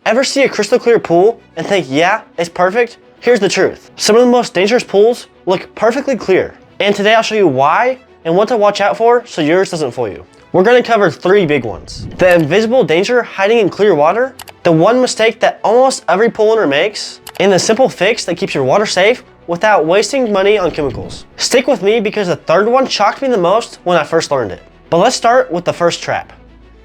Ever see a crystal clear pool and think, yeah, it's perfect? Here's the truth. Some of the most dangerous pools look perfectly clear. And today I'll show you why and what to watch out for so yours doesn't fool you. We're going to cover 3 big ones. The invisible danger hiding in clear water, the one mistake that almost every pool owner makes, and the simple fix that keeps your water safe without wasting money on chemicals. Stick with me because the third one shocked me the most when I first learned it. But let's start with the first trap.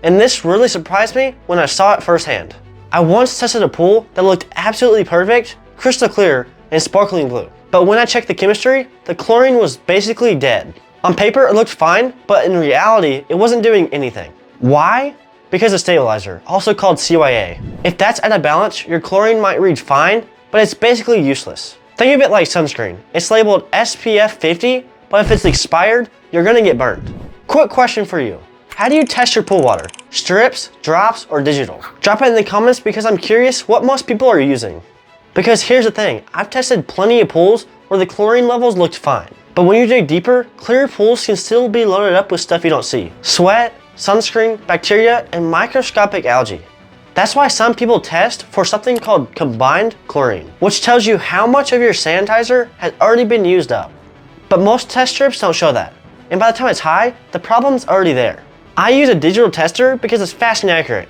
And this really surprised me when I saw it firsthand. I once tested a pool that looked absolutely perfect, crystal clear, and sparkling blue. But when I checked the chemistry, the chlorine was basically dead. On paper, it looked fine, but in reality, it wasn't doing anything. Why? Because of stabilizer, also called CYA. If that's out of balance, your chlorine might read fine, but it's basically useless. Think of it like sunscreen. It's labeled SPF 50, but if it's expired, you're gonna get burned. Quick question for you. How do you test your pool water? Strips, drops, or digital? Drop it in the comments because I'm curious what most people are using. Because here's the thing, I've tested plenty of pools where the chlorine levels looked fine. But when you dig deeper, clear pools can still be loaded up with stuff you don't see. Sweat, sunscreen, bacteria, and microscopic algae. That's why some people test for something called combined chlorine, which tells you how much of your sanitizer has already been used up. But most test strips don't show that. And by the time it's high, the problem's already there. I use a digital tester because it's fast and accurate.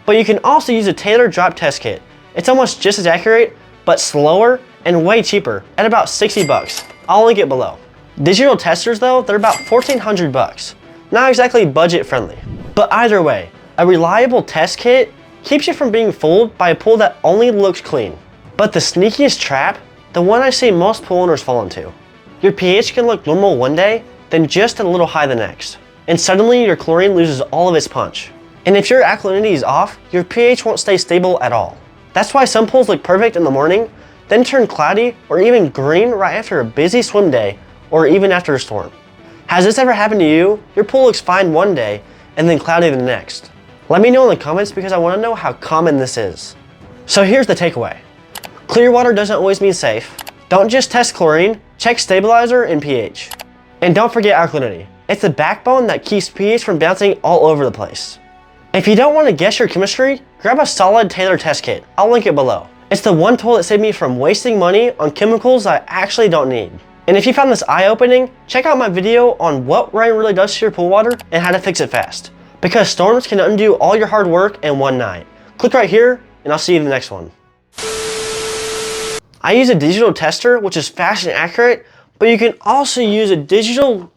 But you can also use a tailored drop test kit. It's almost just as accurate, but slower and way cheaper at about 60 bucks. I'll link it below. Digital testers though, they're about 1,400 bucks. Not exactly budget friendly. But either way, a reliable test kit keeps you from being fooled by a pool that only looks clean. But the sneakiest trap, the one I see most pool owners fall into. Your pH can look normal one day, then just a little high the next. And suddenly your chlorine loses all of its punch. And if your alkalinity is off, your pH won't stay stable at all. That's why some pools look perfect in the morning, then turn cloudy or even green right after a busy swim day or even after a storm. Has this ever happened to you? Your pool looks fine one day and then cloudy the next. Let me know in the comments because I want to know how common this is. So here's the takeaway. Clear water doesn't always mean safe. Don't just test chlorine, check stabilizer and pH. And don't forget alkalinity. It's the backbone that keeps pH from bouncing all over the place. If you don't want to guess your chemistry, grab a solid tailored test kit. I'll link it below. It's the one tool that saved me from wasting money on chemicals I actually don't need. And if you found this eye-opening, check out my video on what rain really does to your pool water and how to fix it fast. Because storms can undo all your hard work in one night. Click right here and I'll see you in the next one. I use a digital tester which is fast and accurate, but you can also use a digital